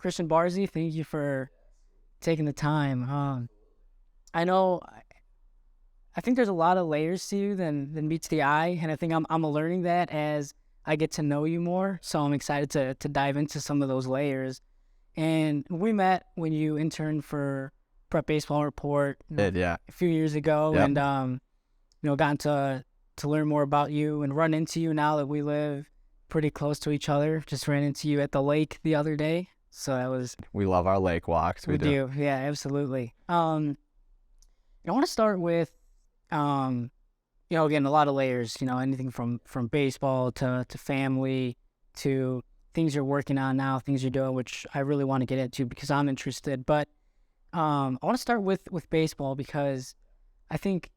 Christian Barczi, thank you for taking the time. I think there's a lot of layers to you than meets the eye, and I think I'm learning that as I get to know you more. So I'm excited to dive into some of those layers. And we met when you interned for Prep Baseball Report, Yeah. a few years ago, Yep. and gotten to learn more about you and run into you now that we live pretty close to each other. Just ran into you at the lake the other day, so that was We love our lake walks. We do. yeah, absolutely. I want to start with again, a lot of layers, anything from baseball to family to things you're working on now, things you're doing, which I really want to get into because I'm interested. But I want to start with baseball because I think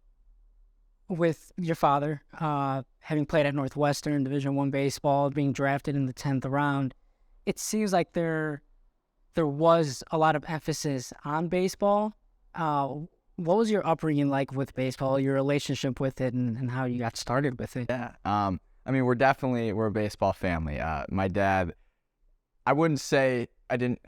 with your father having played at Northwestern Division I baseball, being drafted in the 10th round, it seems like there was a lot of emphasis on baseball. What was your upbringing like with baseball, your relationship with it, and how you got started with it? Yeah. I mean, we're a baseball family. My dad, I wouldn't say I didn't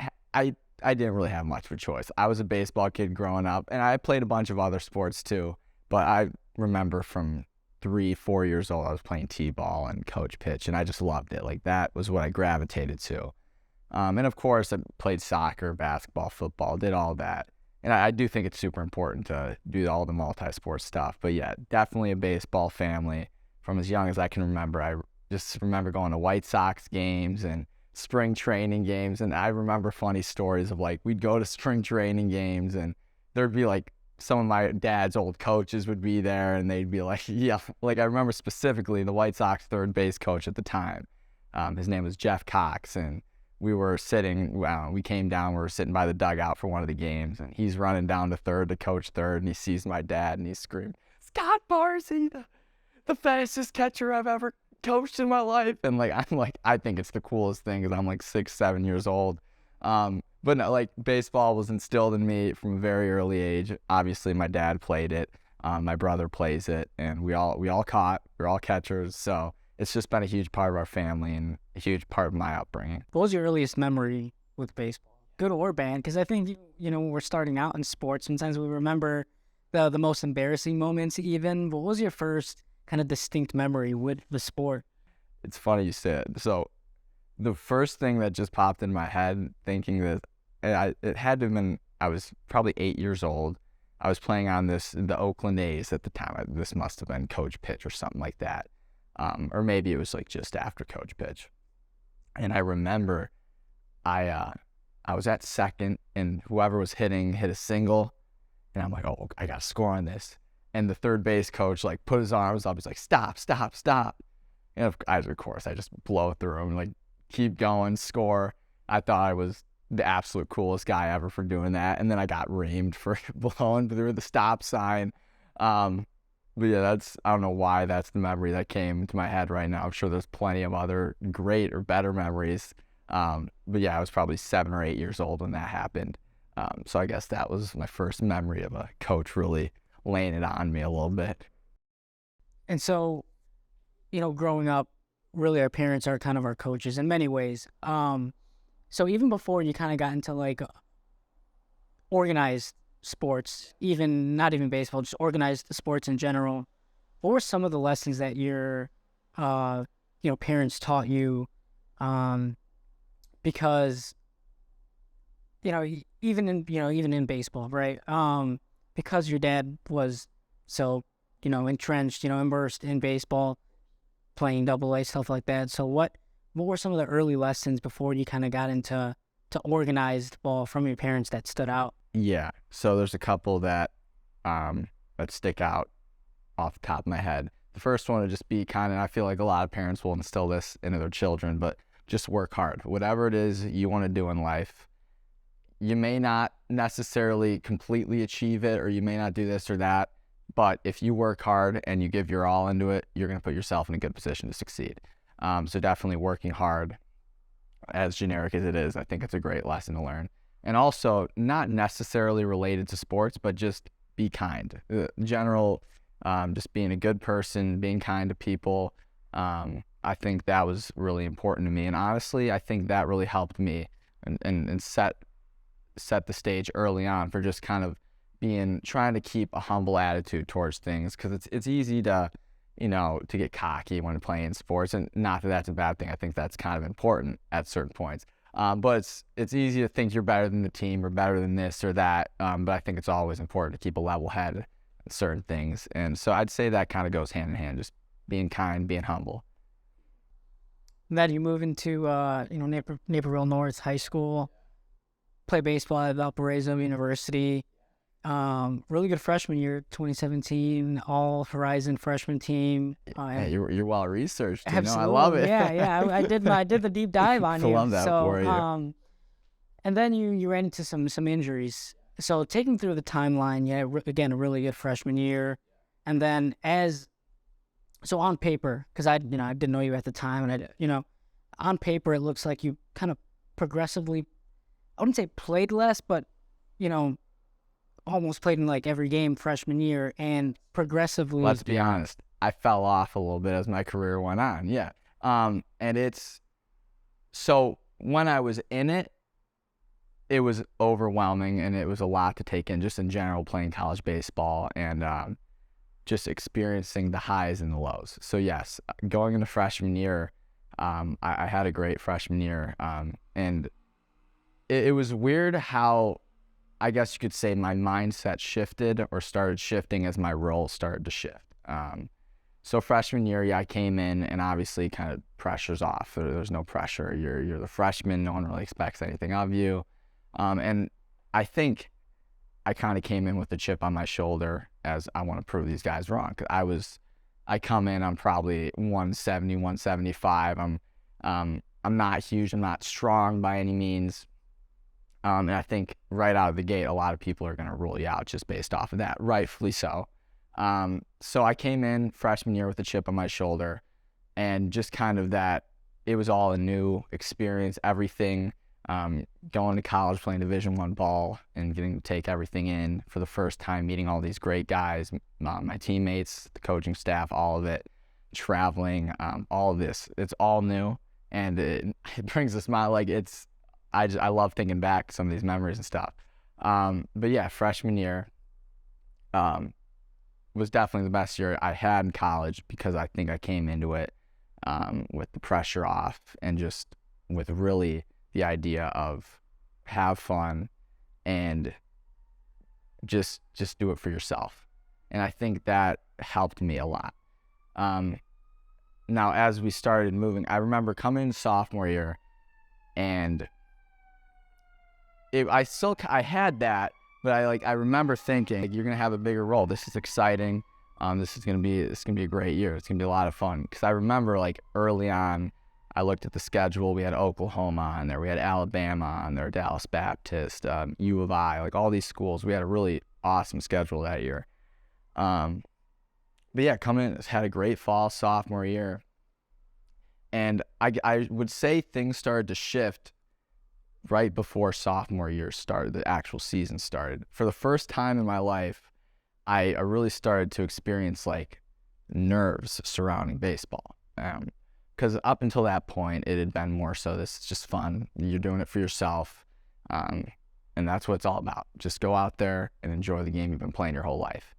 really have much of a choice. I was a baseball kid growing up, and I played a bunch of other sports too. But I remember from 3-4 years old, I was playing t-ball and coach pitch, and I just loved it. Like, that was what I gravitated to. And of course, I played soccer, basketball, football, did all that. And I do think it's super important to do all the multi-sport stuff. But yeah, definitely a baseball family from as young as I can remember. I just remember going to White Sox games and spring training games. And I remember funny stories of, like, we'd go to spring training games and there'd be like some of my dad's old coaches would be there and they'd be like, yeah, like I remember specifically the White Sox third base coach at the time. His name was Jeff Cox, and we were sitting, we came down, we were sitting by the dugout for one of the games, and he's running down to third to coach third, and he sees my dad, and he's screaming, "Scott Barczi, the fastest catcher I've ever coached in my life." And like, I think it's the coolest thing because I'm like 6-7 years old. But no, like, baseball was instilled in me from a very early age. Obviously, my dad played it, my brother plays it, and we're all catchers, so it's just been a huge part of our family and a huge part of my upbringing. What was your earliest memory with baseball, good or bad? Because I think, when we're starting out in sports, sometimes we remember the most embarrassing moments even. But what was your first kind of distinct memory with the sport? It's funny you said. So the first thing that just popped in my head, thinking that it had to have been, I was probably 8 years old. I was playing on the Oakland A's at the time. This must have been coach pitch or something like that. Or maybe it was like just after coach pitch. And I remember I was at second and whoever was hitting hit a single. And I'm like, oh, I got to score on this. And the third base coach like put his arms up. He's like, stop. And of course, I just blow through him, like, keep going, score. I thought I was the absolute coolest guy ever for doing that. And then I got reamed for blowing through the stop sign. But yeah, I don't know why that's the memory that came to my head right now. I'm sure there's plenty of other great or better memories. But yeah, I was probably 7 or 8 years old when that happened. So I guess that was my first memory of a coach really laying it on me a little bit. And so, growing up, really our parents are kind of our coaches in many ways. So even before you kind of got into like organized sports, not even baseball, just organized sports in general, what were some of the lessons that your parents taught you? Because even in baseball, right? Because your dad was so entrenched, immersed in baseball, playing AA, stuff like that. So what were some of the early lessons before you kind of got into organized ball from your parents that stood out? Yeah, so there's a couple that stick out off the top of my head. The first one would just be I feel like a lot of parents will instill this into their children, but just work hard. Whatever it is you want to do in life, you may not necessarily completely achieve it, or you may not do this or that, but if you work hard and you give your all into it, you're going to put yourself in a good position to succeed. So definitely working hard, as generic as it is, I think it's a great lesson to learn. And also, not necessarily related to sports, but just be kind. General, just being a good person, being kind to people. I think that was really important to me. And honestly, I think that really helped me and set the stage early on for just kind of trying to keep a humble attitude towards things, because it's easy to to get cocky when playing sports, and not that that's a bad thing. I think that's kind of important at certain points. But it's easy to think you're better than the team or better than this or that. But I think it's always important to keep a level head in certain things. And so I'd say that kind of goes hand in hand, just being kind, being humble. And then you move into Naperville North High School, play baseball at Valparaiso University. Really good freshman year, 2017, all Horizon freshman team. Hey, you're well researched. Absolutely. I love it. Yeah. I did the deep dive on you. Love that for you. And then you ran into some injuries. So taking through the timeline, again, a really good freshman year, and then on paper, because I didn't know you at the time, and on paper it looks like you kind of progressively, I wouldn't say played less, but almost played in like every game freshman year, and progressively. Let's be honest, I fell off a little bit as my career went on. Yeah. And it's so when I was in it was overwhelming, and it was a lot to take in just in general playing college baseball, and just experiencing the highs and the lows. So yes, going into freshman year, I had a great freshman year, and it was weird how, I guess you could say, my mindset shifted or started shifting as my role started to shift. So freshman year, I came in, and obviously kind of pressure's off. There's no pressure. You're the freshman. No one really expects anything of you. And I think I kind of came in with a chip on my shoulder, as I want to prove these guys wrong. 'Cause I come in, I'm probably 170, 175. I'm not huge. I'm not strong by any means. And I think right out of the gate, a lot of people are going to rule you out just based off of that, rightfully so. So I came in freshman year with a chip on my shoulder, and just kind of that, it was all a new experience, everything, going to college, playing Division I ball, and getting to take everything in for the first time, meeting all these great guys, my teammates, the coaching staff, all of it, traveling, all of this. It's all new, and it brings a smile. Like I love thinking back to some of these memories and stuff. But yeah, freshman year was definitely the best year I had in college, because I think I came into it with the pressure off, and just with really the idea of have fun and just do it for yourself. And I think that helped me a lot. Now, as we started moving, I remember coming in sophomore year, and I had that, but I remember thinking, like, you're gonna have a bigger role. This is exciting. This is gonna be a great year. It's gonna be a lot of fun. Because I remember, like, early on, I looked at the schedule. We had Oklahoma on there. We had Alabama on there, Dallas Baptist, U of I, like all these schools. We had a really awesome schedule that year. But yeah, coming in, had a great fall sophomore year, and I would say things started to shift right before sophomore year started, the actual season started. For the first time in my life, I really started to experience like nerves surrounding baseball. Because up until that point, it had been more so, this is just fun. You're doing it for yourself. And that's what it's all about. Just go out there and enjoy the game you've been playing your whole life.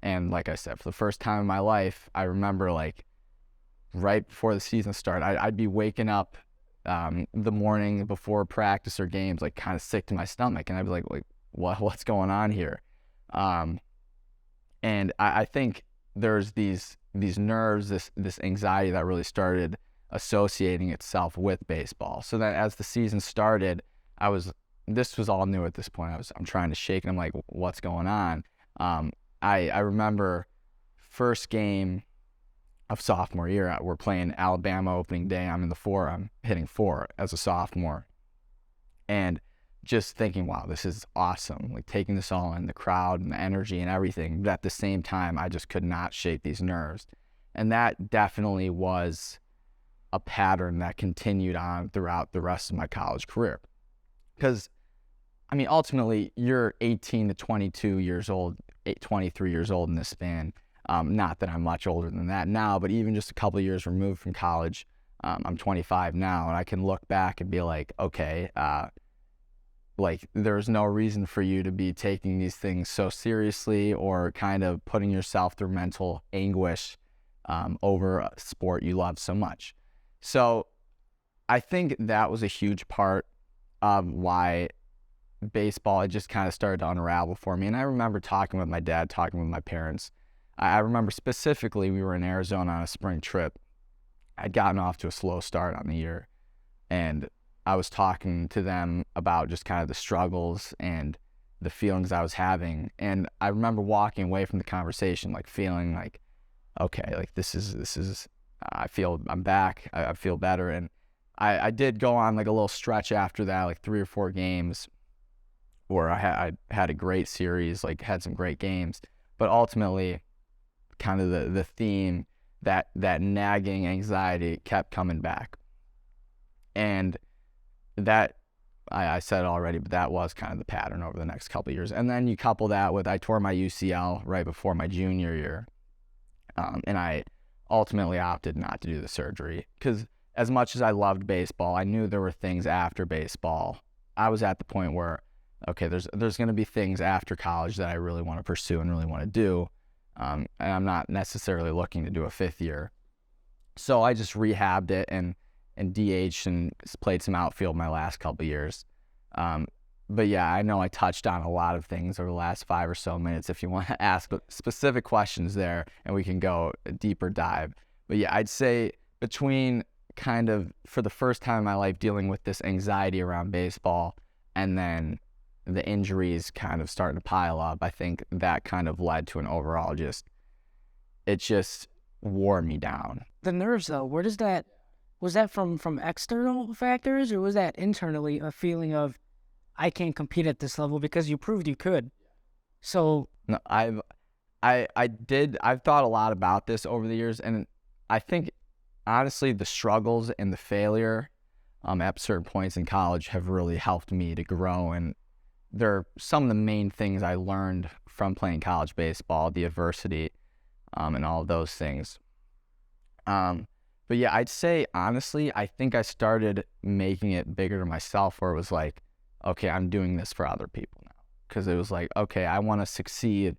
And like I said, for the first time in my life, I remember like right before the season started, I'd be waking up the morning before practice or games, like kind of sick to my stomach, and I'd be like what's going on here? And I think there's these nerves, this anxiety that really started associating itself with baseball. So that as the season started, this was all new at this point. I'm trying to shake, and I'm like, what's going on? I remember first game of sophomore year, we're playing Alabama opening day. I'm in the 4. I'm hitting 4 as a sophomore, and just thinking, wow, this is awesome. Like taking this all in, the crowd and the energy and everything. But at the same time, I just could not shake these nerves, and that definitely was a pattern that continued on throughout the rest of my college career. Because, I mean, ultimately, you're 18 to 22 years old, 23 years old in this span. Not that I'm much older than that now, but even just a couple of years removed from college, I'm 25 now, and I can look back and be like, okay, like there's no reason for you to be taking these things so seriously or kind of putting yourself through mental anguish over a sport you love so much. So I think that was a huge part of why baseball, it just kind of started to unravel for me. And I remember talking with my dad, talking with my parents. I remember specifically we were in Arizona on a spring trip. I'd gotten off to a slow start on the year, and I was talking to them about just kind of the struggles and the feelings I was having. And I remember walking away from the conversation, like feeling like, okay, like this is, I'm back. I feel better. And I did go on like a little stretch after that, like 3 or 4 games where I had a great series, like had some great games, but ultimately kind of the theme, that nagging anxiety kept coming back. And that, I said it already, but that was kind of the pattern over the next couple of years. And then you couple that with, I tore my UCL right before my junior year. And I ultimately opted not to do the surgery because as much as I loved baseball, I knew there were things after baseball. I was at the point where, okay, there's going to be things after college that I really want to pursue and really want to do. And I'm not necessarily looking to do a 5th year. So I just rehabbed it and DH'd and played some outfield my last couple of years. But yeah, I know I touched on a lot of things over the last 5 or so minutes. If you want to ask specific questions there, and we can go a deeper dive. But yeah, I'd say between kind of for the first time in my life dealing with this anxiety around baseball and then the injuries kind of starting to pile up, I think that kind of led to an overall it just wore me down. The nerves, though, where does that, was that from external factors, or was that internally a feeling of, I can't compete at this level because you proved you could? So no, I've thought a lot about this over the years, and I think honestly the struggles and the failure at certain points in college have really helped me to grow, and they're some of the main things I learned from playing college baseball, the adversity and all of those things. But yeah, I'd say honestly, I think I started making it bigger to myself, where it was like, okay, I'm doing this for other people now. Because it was like, okay, I want to succeed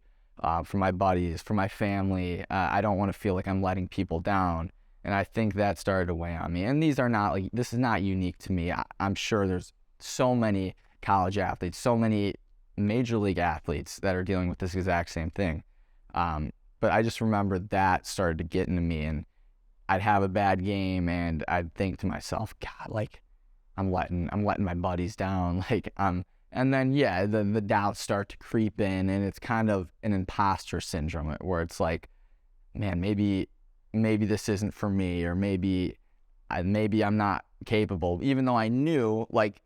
for my buddies, for my family. I don't want to feel like I'm letting people down. And I think that started to weigh on me. And these are not like, this is not unique to me. I'm sure there's so many college athletes, so many major league athletes that are dealing with this exact same thing. But I just remember that started to get into me, and I'd have a bad game and I'd think to myself, God, like I'm letting my buddies down. Like, and then, yeah, the doubts start to creep in, and it's kind of an imposter syndrome where it's like, man, maybe this isn't for me, or maybe I'm not capable, even though I knew, like,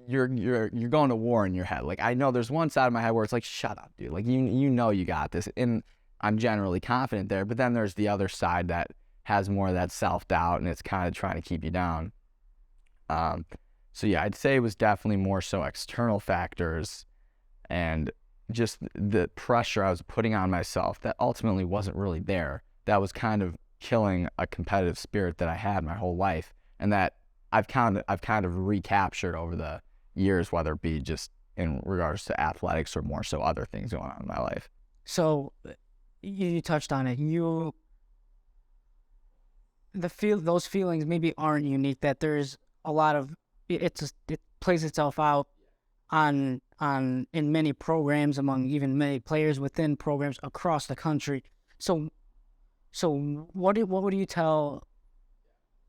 you're going to war in your head. Like, I know there's one side of my head where it's like, shut up, dude. Like, you know you got this. And I'm generally confident there. But then there's the other side that has more of that self-doubt, and it's kind of trying to keep you down. So yeah, I'd say it was definitely more so external factors and just the pressure I was putting on myself that ultimately wasn't really there. That was kind of killing a competitive spirit that I had my whole life, and that I've kind of recaptured over the years, whether it be just in regards to athletics or more so other things going on in my life. So you touched on it. Those feelings maybe aren't unique. That there's a lot of it plays itself out in many programs, among even many players within programs across the country. So what would you tell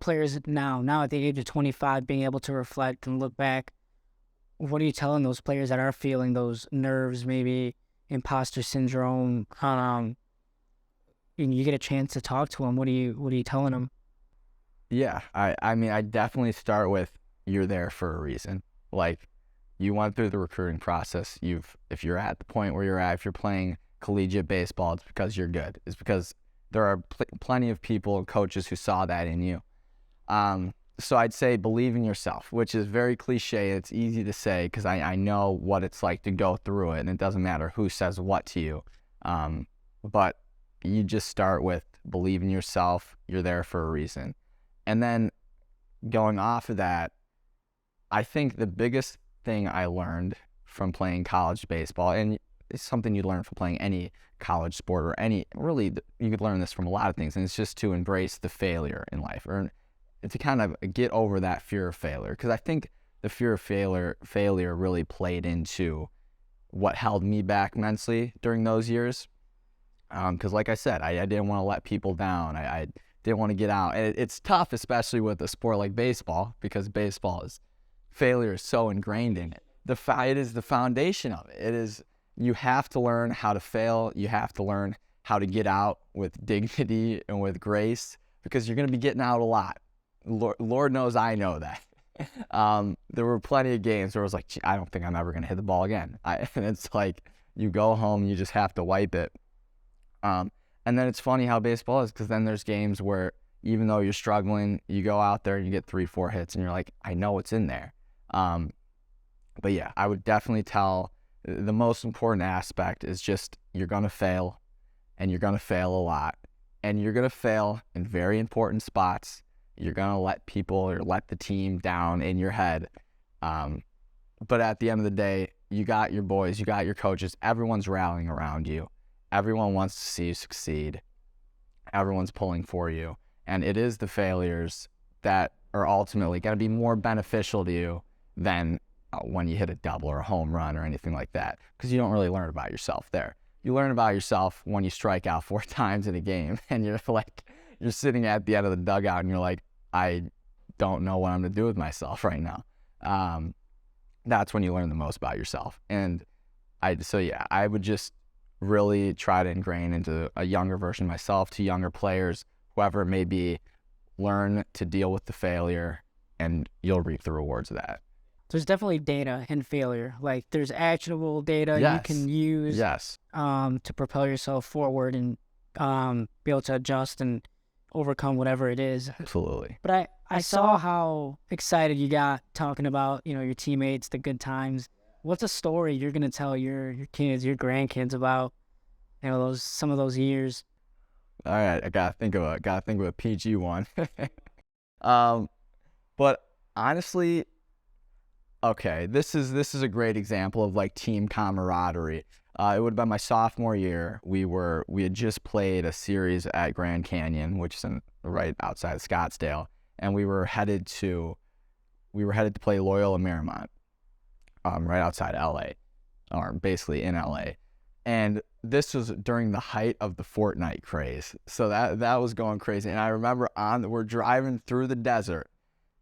players now at the age of 25, being able to reflect and look back? What are you telling those players that are feeling those nerves, maybe imposter syndrome? And you get a chance to talk to them. What are you telling them? Yeah, I mean, I definitely start with, you're there for a reason. Like, you went through the recruiting process. If you're at the point where you're at, if you're playing collegiate baseball, it's because you're good. It's because there are plenty of people and coaches who saw that in you. So I'd say believe in yourself, which is very cliche. It's easy to say because I know what it's like to go through it, and it doesn't matter who says what to you. But you just start with believe in yourself. You're there for a reason. And then going off of that, I think the biggest thing I learned from playing college baseball, and it's something you learn from playing any college sport or any, really, you could learn this from a lot of things, and it's just to embrace the failure in life, or to kind of get over that fear of failure. Because I think the fear of failure really played into what held me back mentally during those years. Because like I said, I didn't want to let people down. I didn't want to get out. And it's tough, especially with a sport like baseball, because failure is so ingrained in it. It is the foundation of it. It is, you have to learn how to fail. You have to learn how to get out with dignity and with grace, because you're going to be getting out a lot. Lord knows I know that. There were plenty of games where I was like, I don't think I'm ever going to hit the ball again. And it's like, you go home, you just have to wipe it. And then it's funny how baseball is, because then there's games where even though you're struggling, you go out there and you get 3-4 hits and you're like, I know it's in there. But yeah, I would definitely tell the most important aspect is just, you're going to fail, and you're going to fail a lot, and you're going to fail in very important spots. You're going to let people or let the team down in your head. But at the end of the day, you got your boys, you got your coaches, everyone's rallying around you. Everyone wants to see you succeed. Everyone's pulling for you. And it is the failures that are ultimately going to be more beneficial to you than when you hit a double or a home run or anything like that, because you don't really learn about yourself there. You learn about yourself when you strike out 4 times in a game, and you're sitting at the end of the dugout and you're like, I don't know what I'm going to do with myself right now. That's when you learn the most about yourself. And I would just really try to ingrain into a younger version of myself, to younger players, whoever it may be, learn to deal with the failure, and you'll reap the rewards of that. There's definitely data in failure. Like, there's actionable data you can use to propel yourself forward and be able to adjust and overcome whatever it is. Absolutely. But I saw how excited you got talking about, your teammates, the good times. What's a story you're gonna tell your kids, your grandkids about, some of those years? All right, I gotta think of a PG one. But honestly, okay, this is a great example of like team camaraderie. It would have been my sophomore year. We had just played a series at Grand Canyon, which is right outside of Scottsdale, and we were headed to play Loyola Marymount, right outside LA, or basically in LA. And this was during the height of the Fortnite craze. So that was going crazy. And I remember we're driving through the desert,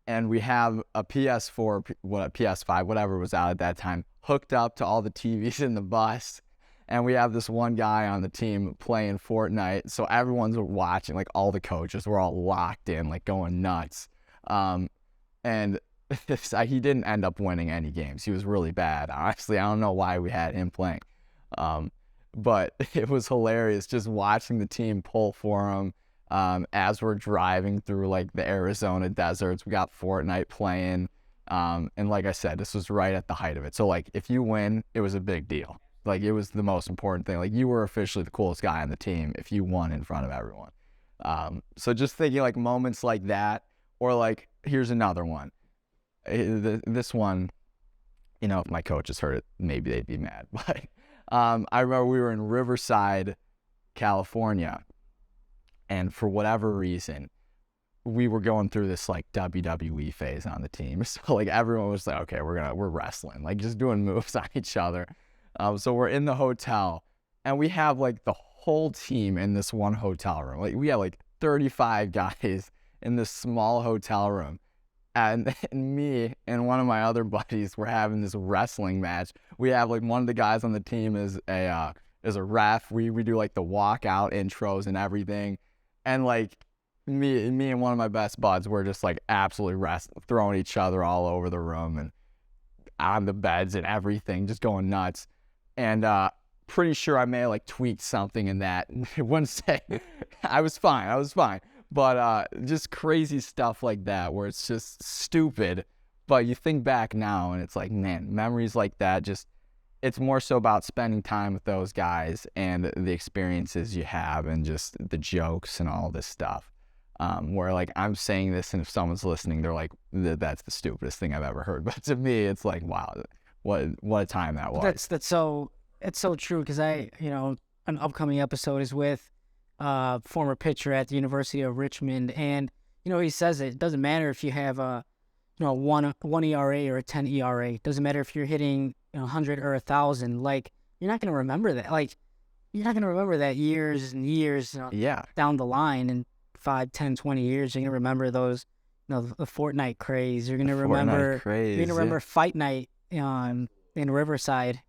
and we have a PS4, PS5, whatever was out at that time, hooked up to all the TVs in the bus. And we have this one guy on the team playing Fortnite. So everyone's watching, like all the coaches were all locked in, like going nuts. And he didn't end up winning any games. He was really bad. Honestly, I don't know why we had him playing. But it was hilarious just watching the team pull for him. As we're driving through like the Arizona deserts, we got Fortnite playing. And like I said, this was right at the height of it. So like, if you win, it was a big deal. Like, it was the most important thing. Like, you were officially the coolest guy on the team if you won in front of everyone. So just thinking like moments like that, or like, here's another one. This one, if my coaches heard it, maybe they'd be mad. But I remember we were in Riverside, California, and for whatever reason, we were going through this like WWE phase on the team. So like, everyone was like, okay, we're wrestling, like just doing moves on each other. So we're in the hotel, and we have like the whole team in this one hotel room. Like, we have like 35 guys in this small hotel room. And me and one of my other buddies were having this wrestling match. We have like one of the guys on the team is a ref. We do like the walkout intros and everything. And like me and one of my best buds were just like absolutely throwing each other all over the room and on the beds and everything, just going nuts. And pretty sure I may have like tweaked something in that. I wouldn't say I was fine. But just crazy stuff like that, where it's just stupid. But you think back now and it's like, man, memories like that, just, it's more so about spending time with those guys and the experiences you have and just the jokes and all this stuff. where like I'm saying this, and if someone's listening, they're like, "That's the stupidest thing I've ever heard." But to me, it's like, wow, what a time that was. That's so it's so true because an upcoming episode is with former pitcher at the University of Richmond, and he says it doesn't matter if you have a one ERA or a 10 ERA. It doesn't matter if you're hitting 100 or 1,000. Like you're not gonna remember that. Like you're not gonna remember that years and years Yeah, down the line, and 5, 10, 20 years. You're gonna remember those, the Fortnite craze. You're gonna remember. craze, You're gonna remember Fight Night in Riverside.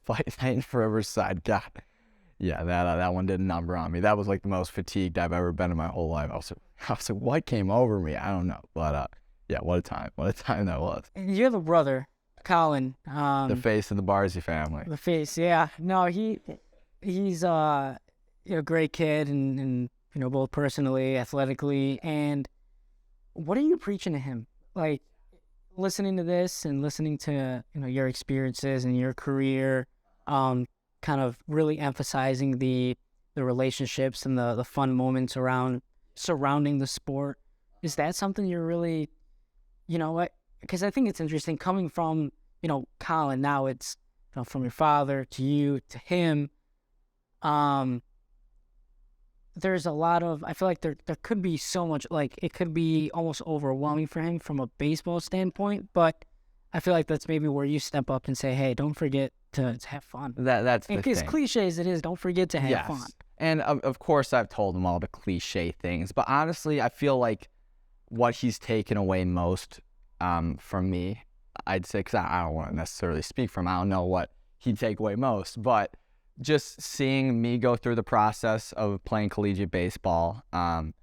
Fight Night in Riverside. God, yeah, that one did a number on me. That was like the most fatigued I've ever been in my whole life. I was like, what came over me? I don't know, but yeah, what a time that was. And you have a brother, Colin. The face of the Barczi family. The face, yeah. No, he's a great kid, and both personally, athletically. And what are you preaching to him? Like listening to this and listening to your experiences and your career, kind of really emphasizing the relationships and the fun moments surrounding the sport. Is that something you're really, because I think it's interesting coming from Colin. Now it's from your father to you to him. There's a lot of, I feel like there could be so much, like it could be almost overwhelming for him from a baseball standpoint, but I feel like that's maybe where you step up and say, hey, don't forget to have fun. That's the thing. As cliche as it is, don't forget to have fun. And of course I've told him all the cliche things, but honestly I feel like what he's taken away most from me, I'd say, because I don't want to necessarily speak for him, I don't know what he'd take away most, but just seeing me go through the process of playing collegiate baseball, and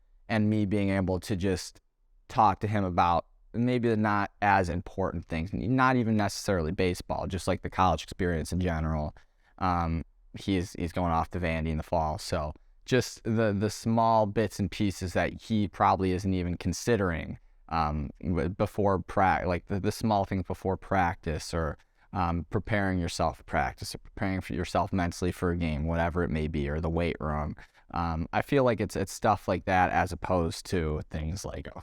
me being able to just talk to him about maybe the not as important things, not even necessarily baseball, just like the college experience in general. He's going off to Vandy in the fall, so just the small bits and pieces that he probably isn't even considering before practice, like the small things before practice, or preparing yourself for practice, or preparing for yourself mentally for a game, whatever it may be, or the weight room. I feel like it's stuff like that, as opposed to things like, oh,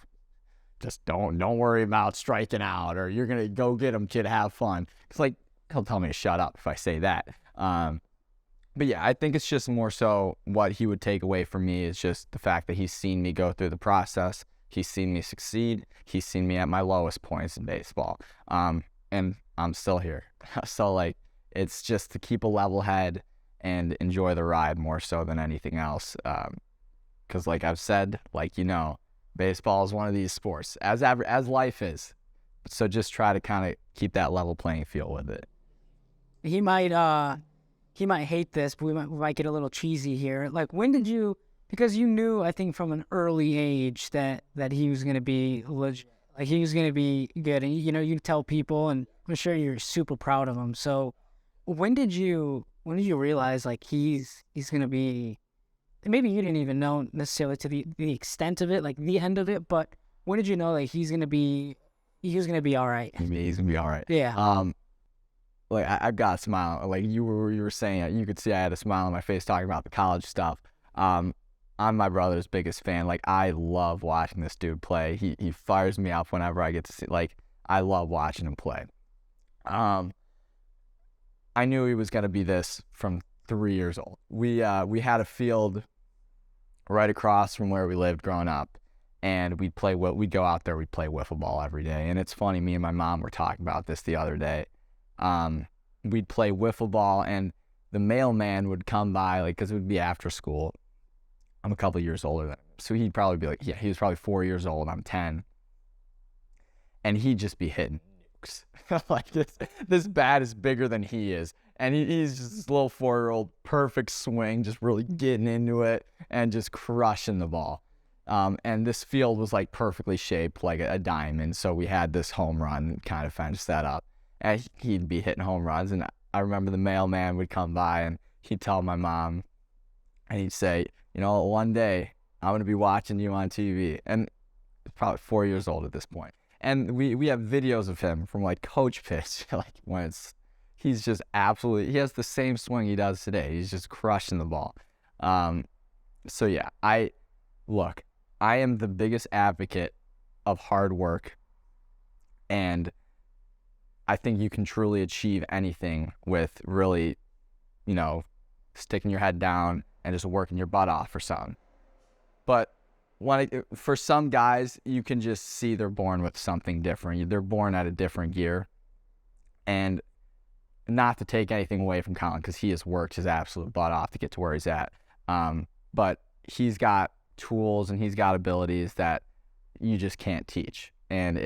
just don't worry about striking out, or you're gonna go get him, kid, have fun. It's like he'll tell me to shut up if I say that. But yeah, I think it's just more so what he would take away from me is just the fact that he's seen me go through the process. He's seen me succeed. He's seen me at my lowest points in baseball. And I'm still here. So like, it's just to keep a level head and enjoy the ride more so than anything else. Because like I've said, like, baseball is one of these sports, as life is. So just try to kind of keep that level playing field with it. He might hate this, but we might get a little cheesy here. Like, when did you? Because you knew, I think, from an early age that he was going to be legit. Like, he was going to be good. And, you tell people, and I'm sure you're super proud of him. So when did you realize, like, he's going to be, maybe you didn't even know necessarily to the extent of it, like the end of it, but when did you know, like, he was going to be all right? He's going to be all right. Yeah. Like, I've got a smile. Like, you were saying it. You could see I had a smile on my face talking about the college stuff. I'm my brother's biggest fan. Like, I love watching this dude play. He fires me up whenever I get to see. Like, I love watching him play. I knew he was gonna be this from 3 years old. We had a field right across from where we lived growing up, and we'd go out there. We'd play wiffle ball every day. And it's funny. Me and my mom were talking about this the other day. We'd play wiffle ball, and the mailman would come by, like, because it would be after school. I'm a couple years older than him, so he'd probably be like, yeah, he was probably 4 years old. I'm 10, and he'd just be hitting nukes. Like, this bat is bigger than he is, and he's just this little 4-year-old, perfect swing, just really getting into it and just crushing the ball. And this field was like perfectly shaped, like a diamond. So we had this home run kind of fence set up, and he'd be hitting home runs. And I remember the mailman would come by, and he'd tell my mom, and he'd say, one day I'm going to be watching you on TV. And probably 4 years old at this point. And we have videos of him from like coach pitch, like when he's just absolutely, he has the same swing he does today. He's just crushing the ball. So yeah, I am the biggest advocate of hard work, and I think you can truly achieve anything with really, sticking your head down and just working your butt off for something. But for some guys, you can just see they're born with something different. They're born at a different gear. And not to take anything away from Colin, because he has worked his absolute butt off to get to where he's at. But he's got tools and he's got abilities that you just can't teach. And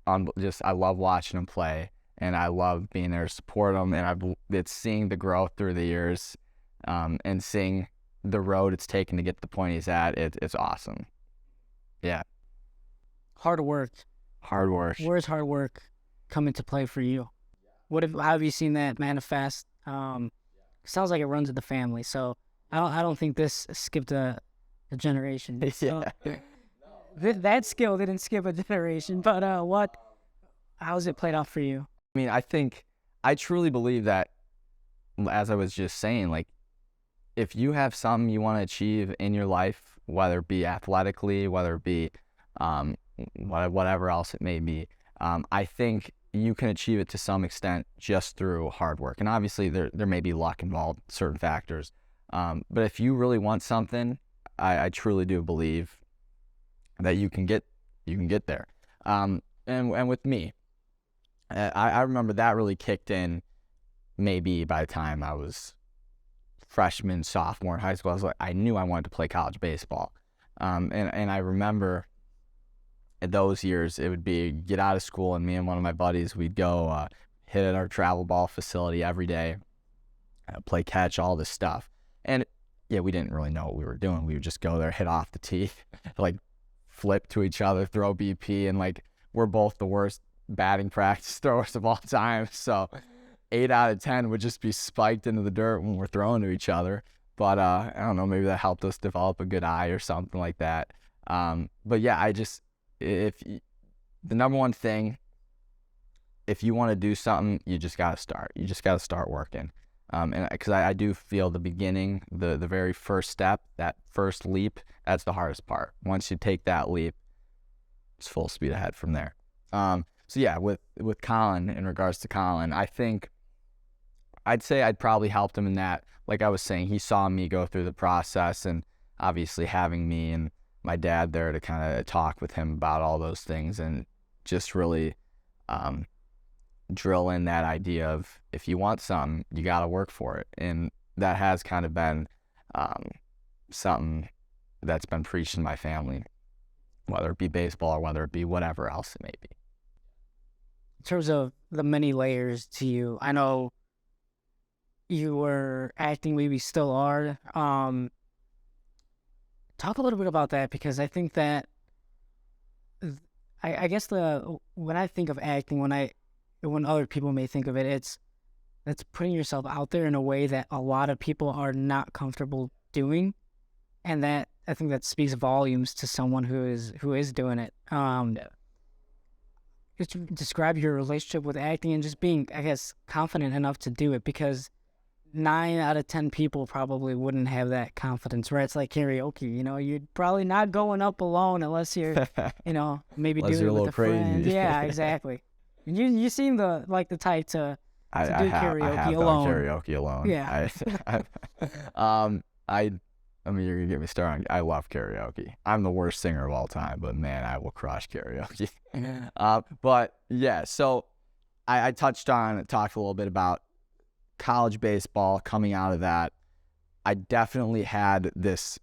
I love watching him play, and I love being there to support him. And it's seeing the growth through the years, and seeing the road it's taken to get to the point he's at. It's awesome. Yeah. Hard work. Hard work. Where's hard work come into play for you? How have you seen that manifest? Sounds like it runs in the family, so I don't think this skipped a generation. So, that skill didn't skip a generation, but how's it played out for you? I mean, I truly believe that, as I was just saying, like, if you have something you want to achieve in your life, whether it be athletically, whether it be whatever else it may be, I think you can achieve it to some extent just through hard work. And obviously there may be luck involved, certain factors. But if you really want something, I truly do believe that you can get there. And with me, I remember that really kicked in maybe by the time I was freshman, sophomore in high school. I knew I wanted to play college baseball. And I remember in those years, it would be get out of school, and me and one of my buddies, we'd go hit at our travel ball facility every day, play catch, all this stuff. And yeah, we didn't really know what we were doing. We would just go there, hit off the tee, like flip to each other, throw BP, and like we're both the worst batting practice throwers of all time. So 8 out of 10 would just be spiked into the dirt when we're throwing to each other. But I don't know, maybe that helped us develop a good eye or something like that. But yeah, the number one thing, if you want to do something, you just got to start. You just got to start working. And because I do feel the beginning, the very first step, that first leap, that's the hardest part. Once you take that leap, it's full speed ahead from there. So yeah, with Colin, in regards to Colin, I think I'd say I'd probably helped him in that. Like I was saying, he saw me go through the process, and obviously having me and my dad there to kind of talk with him about all those things, and just really drill in that idea of, if you want something, you got to work for it. And that has kind of been something that's been preached in my family, whether it be baseball or whether it be whatever else it may be. In terms of the many layers to you, I know you were acting, maybe still are. Talk a little bit about that, because I think that I guess when I think of acting, when other people may think of it, it's putting yourself out there in a way that a lot of people are not comfortable doing, and that I think that speaks volumes to someone who is doing it. Just describe your relationship with acting and just being, I guess, confident enough to do it, because 9 out of 10 people probably wouldn't have that confidence, right? It's like karaoke, you're probably not going up alone unless you're, maybe Unless doing you're it with a friend. crazy. Yeah, exactly. You seem the type to do karaoke I have alone. done karaoke alone. Yeah. I mean, you're gonna get me started. I love karaoke. I'm the worst singer of all time, but man, I will crush karaoke. But yeah, so I talked a little bit about college baseball. Coming out of that, I definitely had this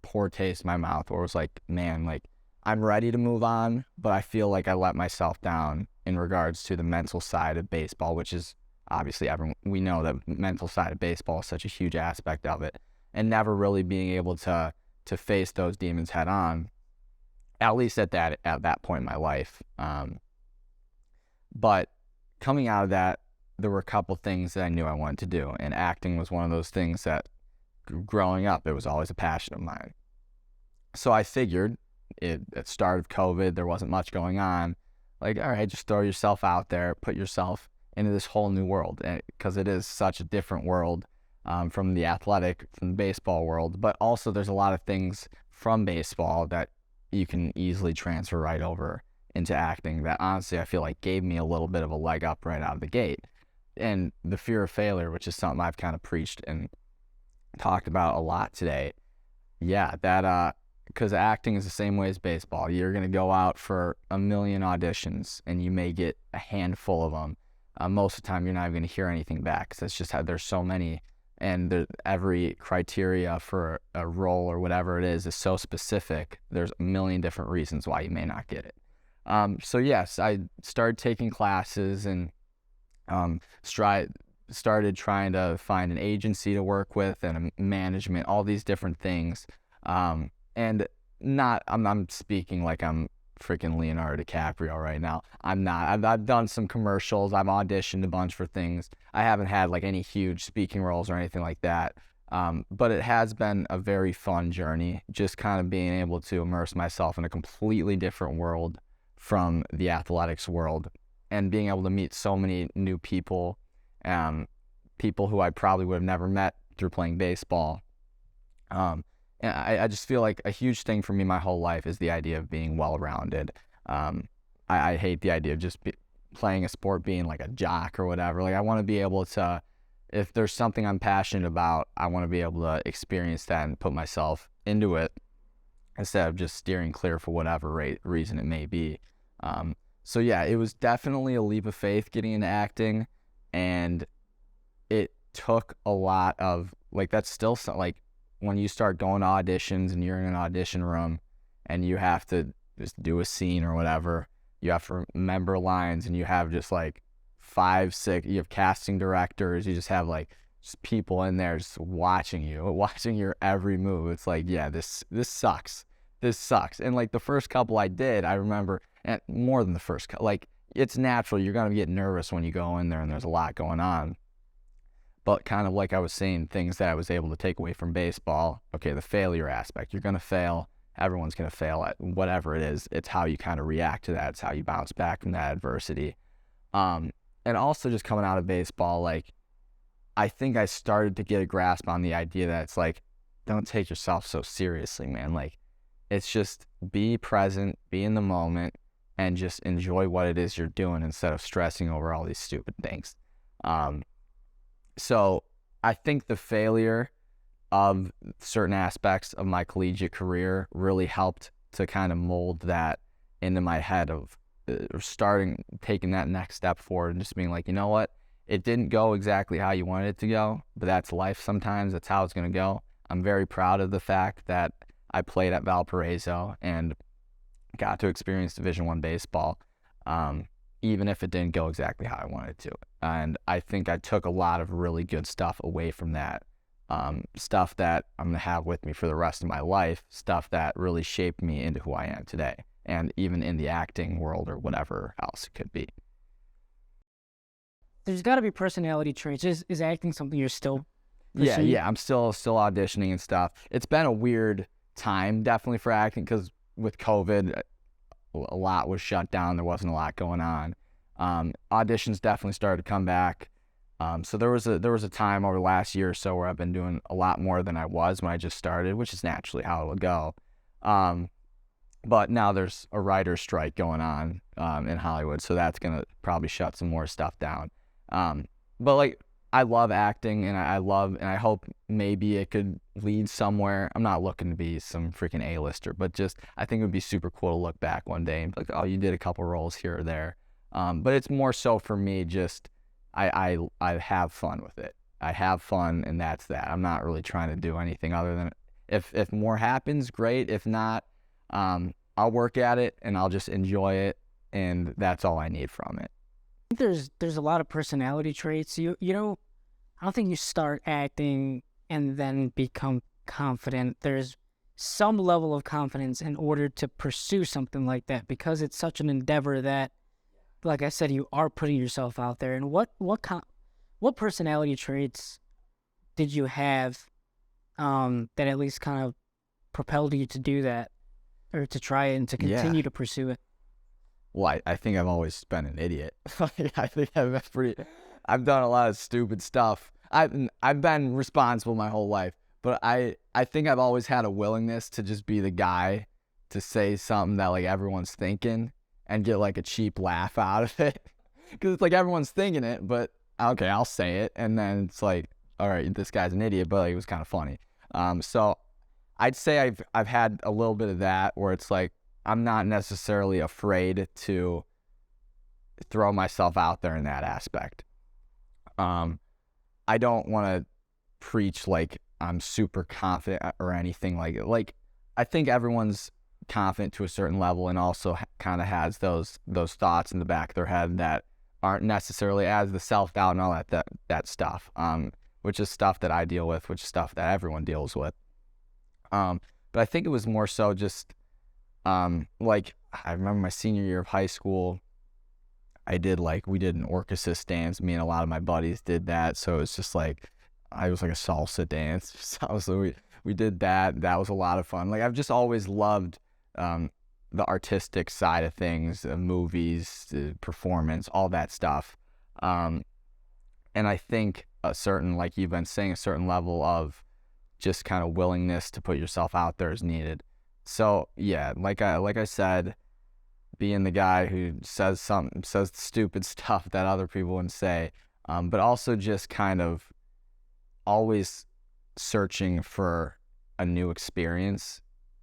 poor taste in my mouth where it was like, man, like I'm ready to move on, but I feel like I let myself down in regards to the mental side of baseball, which is obviously we know that mental side of baseball is such a huge aspect of it, and never really being able to face those demons head on, at least at that point in my life. But coming out of that, there were a couple things that I knew I wanted to do, and acting was one of those things that, growing up, it was always a passion of mine. So I figured, at the start of COVID, there wasn't much going on. Like, all right, just throw yourself out there, put yourself into this whole new world, because it is such a different world from the baseball world. But also, there's a lot of things from baseball that you can easily transfer right over into acting that honestly I feel like gave me a little bit of a leg up right out of the gate. And the fear of failure, which is something I've kind of preached and talked about a lot today. Yeah, that because acting is the same way as baseball. You're going to go out for a million auditions and you may get a handful of them. Most of the time, you're not even going to hear anything back because that's just how there's so many. And every criteria for a role or whatever it is so specific. There's a million different reasons why you may not get it. So yes, I started taking classes and started trying to find an agency to work with and a management, all these different things. And I'm speaking like I'm freaking Leonardo DiCaprio right now. I'm not. I've done some commercials. I've auditioned a bunch for things. I haven't had like any huge speaking roles or anything like that. But it has been a very fun journey, just kind of being able to immerse myself in a completely different world from the athletics world and being able to meet so many new people, people who I probably would have never met through playing baseball. And I just feel like a huge thing for me my whole life is the idea of being well-rounded. I hate the idea of just playing a sport being like a jock or whatever. Like I want to be able to, if there's something I'm passionate about, I want to be able to experience that and put myself into it instead of just steering clear for whatever reason it may be. So yeah, it was definitely a leap of faith getting into acting, and it took a lot of, like, that's still like when you start going to auditions and you're in an audition room and you have to just do a scene or whatever, you have to remember lines and you have just like 5, 6, you have casting directors, you just have like just people in there just watching your every move. It's like, yeah, this sucks. This sucks. And like the first couple I did, I remember, and more than the first couple, like it's natural. You're going to get nervous when you go in there and there's a lot going on. But kind of like I was saying, things that I was able to take away from baseball, okay, the failure aspect, you're going to fail. Everyone's going to fail at whatever it is. It's how you kind of react to that. It's how you bounce back from that adversity. And also just coming out of baseball, like, I think I started to get a grasp on the idea that it's like, don't take yourself so seriously, man. Like, it's just be present, be in the moment, and just enjoy what it is you're doing instead of stressing over all these stupid things. So I think the failure of certain aspects of my collegiate career really helped to kind of mold that into my head of taking that next step forward and just being like, you know what? It didn't go exactly how you wanted it to go, but that's life sometimes. That's how it's going to go. I'm very proud of the fact that I played at Valparaiso and got to experience Division I baseball, even if it didn't go exactly how I wanted to. And I think I took a lot of really good stuff away from that, stuff that I'm going to have with me for the rest of my life, stuff that really shaped me into who I am today, and even in the acting world or whatever else it could be. There's got to be personality traits. Is acting something you're still pursuing? Yeah, I'm still auditioning and stuff. It's been a weird time definitely for acting because with COVID, a lot was shut down. There wasn't a lot going on. Auditions definitely started to come back. So there was a time over the last year or so where I've been doing a lot more than I was when I just started, which is naturally how it would go. But now there's a writer's strike going on in Hollywood, so that's gonna probably shut some more stuff down. But like, I love acting, and I hope maybe it could lead somewhere. I'm not looking to be some freaking A-lister, but just I think it would be super cool to look back one day and be like, oh, you did a couple roles here or there. But it's more so for me, just I have fun with it. I have fun, and that's that. I'm not really trying to do anything other than if more happens, great. If not, I'll work at it and I'll just enjoy it, and that's all I need from it. I think there's a lot of personality traits. You know, I don't think you start acting and then become confident. There's some level of confidence in order to pursue something like that because it's such an endeavor that, like I said, you are putting yourself out there. And what personality traits did you have that at least kind of propelled you to do that, or to try it and to continue to pursue it? Well, I think I've always been an idiot. I think I've done a lot of stupid stuff. I've been responsible my whole life, but I think I've always had a willingness to just be the guy to say something that like everyone's thinking and get like a cheap laugh out of it. Because it's like everyone's thinking it, but okay, I'll say it. And then it's like, all right, this guy's an idiot, but like, it was kind of funny. So I'd say I've had a little bit of that where it's like I'm not necessarily afraid to throw myself out there in that aspect. I don't want to preach like I'm super confident or anything like I think everyone's confident to a certain level and also kind of has those thoughts in the back of their head that aren't necessarily as the self-doubt and all that stuff, which is stuff that I deal with, which is stuff that everyone deals with. But I think it was more so just like I remember my senior year of high school, we did an orchestra dance. Me and a lot of my buddies did that. So it's just like, I was like a salsa dance. So we did that. That was a lot of fun. Like I've just always loved the artistic side of things, movies, performance, all that stuff. And I think a certain, like you've been saying, a certain level of just kind of willingness to put yourself out there is needed. So yeah, like I said, being the guy who says stupid stuff that other people wouldn't say, but also just kind of always searching for a new experience,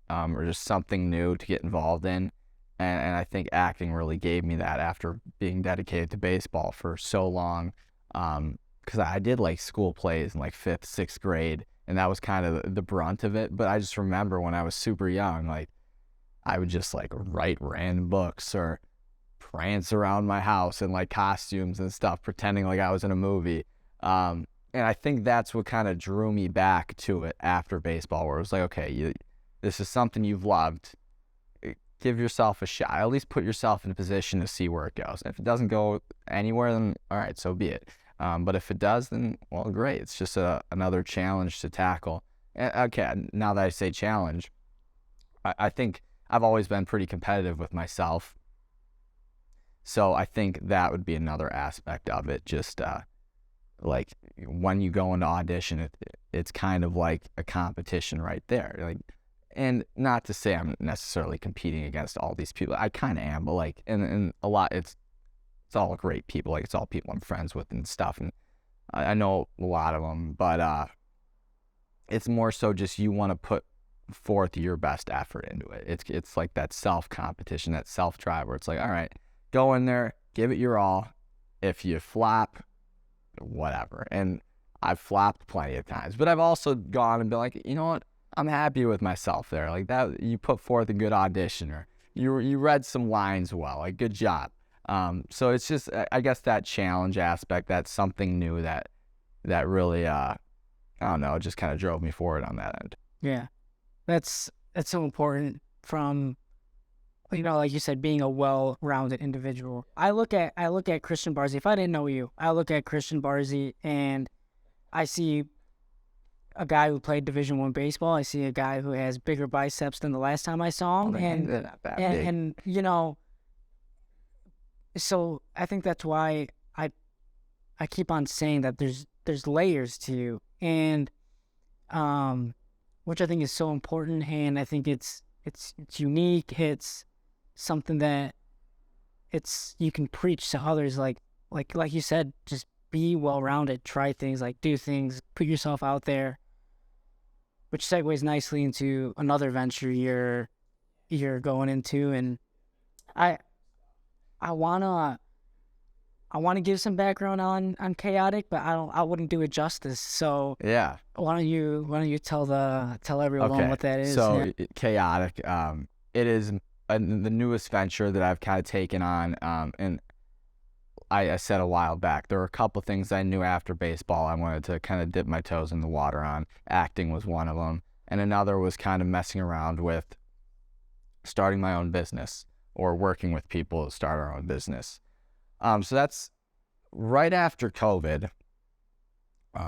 or just something new to get involved in. And I think acting really gave me that after being dedicated to baseball for so long. Because I did like school plays in like 5th, 6th grade, and that was kind of the brunt of it. But I just remember when I was super young, like I would just like write random books or prance around my house in like costumes and stuff, pretending like I was in a movie. And I think that's what kind of drew me back to it after baseball, where it was like, okay, this is something you've loved. Give yourself a shot. At least put yourself in a position to see where it goes. If it doesn't go anywhere, then all right, so be it. But if it does, then well, great. It's just another challenge to tackle. And, okay, now that I say challenge, I think I've always been pretty competitive with myself. So I think that would be another aspect of it. Just like when you go into audition, it's kind of like a competition right there. Like, and not to say I'm necessarily competing against all these people. I kind of am, but like, and a lot, it's all great people. Like it's all people I'm friends with and stuff. And I know a lot of them, but it's more so just you want to put forth your best effort into it. It's like that self-competition, that self-drive where it's like, all right, go in there, give it your all. If you flop, whatever. And I've flopped plenty of times, but I've also gone and been like, you know what? I'm happy with myself there. Like that, you put forth a good audition, or you read some lines well. Like good job. So it's just, I guess that challenge aspect, that's something new that really, I don't know, just kind of drove me forward on that end. Yeah, that's so important. From, like you said, being a well-rounded individual. I look at Christian Barczi. If I didn't know you, I look at Christian Barczi and I see a guy who played Division I baseball. I see a guy who has bigger biceps than the last time I saw him, and so I think that's why I keep on saying that there's layers to you, and which I think is so important, and I think it's unique. It's something that you can preach to others, like you said, just be well-rounded, try things, like do things, put yourself out there, which segues nicely into another venture you're going into. And I wanna give some background on Chaotic, but I wouldn't do it justice. So yeah, why don't you tell everyone what that is? So Chaotic, it is the newest venture that I've kind of taken on, and I said a while back, there were a couple things I knew after baseball I wanted to kind of dip my toes in the water on. Acting was one of them, and another was kind of messing around with starting my own business or working with people to start our own business. So that's right after COVID.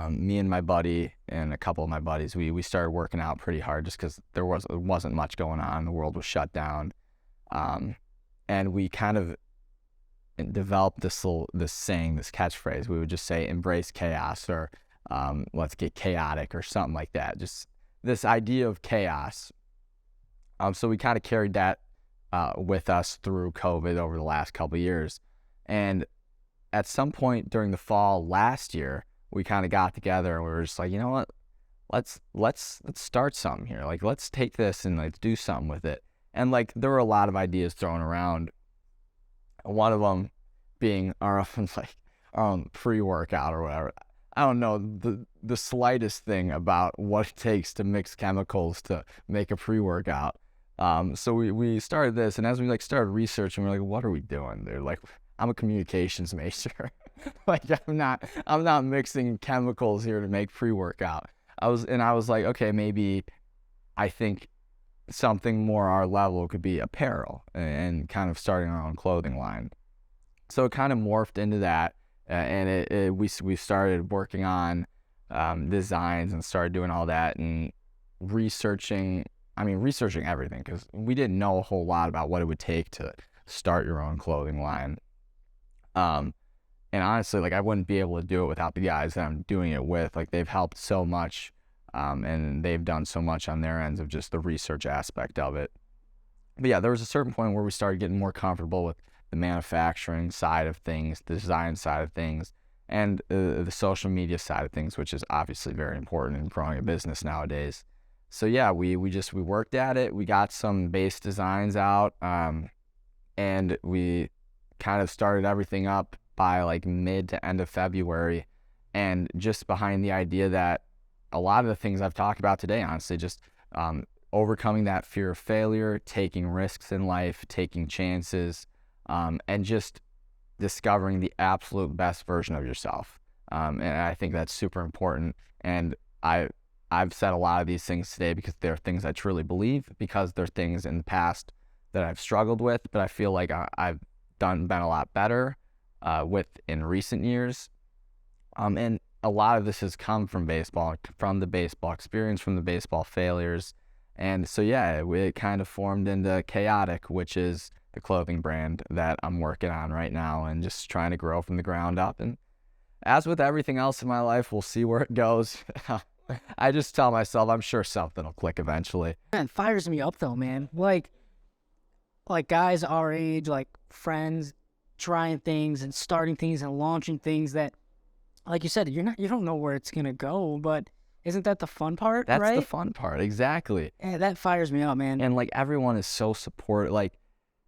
Me and my buddy and a couple of my buddies, we started working out pretty hard just because there wasn't much going on. The world was shut down, and we kind of developed this saying, this catchphrase. We would just say, embrace chaos, or let's get chaotic, or something like that. Just this idea of chaos, So we kind of carried that with us through COVID over the last couple of years. And at some point during the fall last year, we kind of got together and we were just like, you know what, let's start something here. Like, let's take this and like do something with it. And like, there were a lot of ideas thrown around. One of them being our pre-workout or whatever. I don't know the slightest thing about what it takes to mix chemicals to make a pre-workout. So we started this, and as we like started researching, we're like, what are we doing? They're like, I'm a communications major. Like, I'm not mixing chemicals here to make pre-workout. I was like, okay, maybe I think something more our level could be apparel and kind of starting our own clothing line. So it kind of morphed into that, and we started working on designs and started doing all that and researching everything, because we didn't know a whole lot about what it would take to start your own clothing line. And honestly, like, I wouldn't be able to do it without the guys that I'm doing it with. Like, they've helped so much, and they've done so much on their ends of just the research aspect of it. But yeah, there was a certain point where we started getting more comfortable with the manufacturing side of things, the design side of things, and the social media side of things, which is obviously very important in growing a business nowadays. So yeah, we worked at it. We got some base designs out, and we kind of started everything up by like mid to end of February, and just behind the idea that a lot of the things I've talked about today, honestly, just overcoming that fear of failure, taking risks in life, taking chances, and just discovering the absolute best version of yourself. And I think that's super important. And I've said a lot of these things today because they're things I truly believe, because they're things in the past that I've struggled with, but I feel like I've been a lot better with in recent years. And a lot of this has come from baseball, from the baseball experience, from the baseball failures. And so, yeah, it kind of formed into Chaotic, which is the clothing brand that I'm working on right now and just trying to grow from the ground up. And as with everything else in my life, we'll see where it goes. I just tell myself, I'm sure something will click eventually. Man, it fires me up though, man. Like guys our age, like friends, trying things and starting things and launching things that, like you said, you don't know where it's gonna go, but isn't that the fun part? That's right? the fun part, exactly. Yeah, that fires me up, man. And like, everyone is so supportive. Like,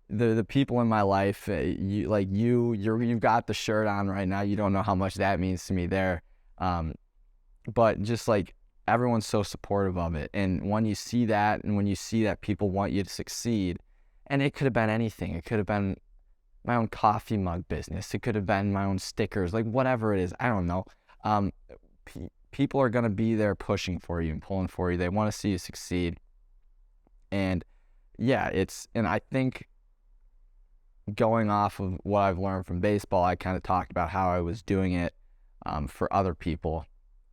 the people in my life, you've got the shirt on right now. You don't know how much that means to me there. But just like, everyone's so supportive of it. And when you see that, and when you see that people want you to succeed, and it could have been anything. It could have been my own coffee mug business. It could have been my own stickers, like whatever it is. I don't know. People are going to be there pushing for you and pulling for you. They want to see you succeed. And yeah, and I think, going off of what I've learned from baseball, I kind of talked about how I was doing it for other people.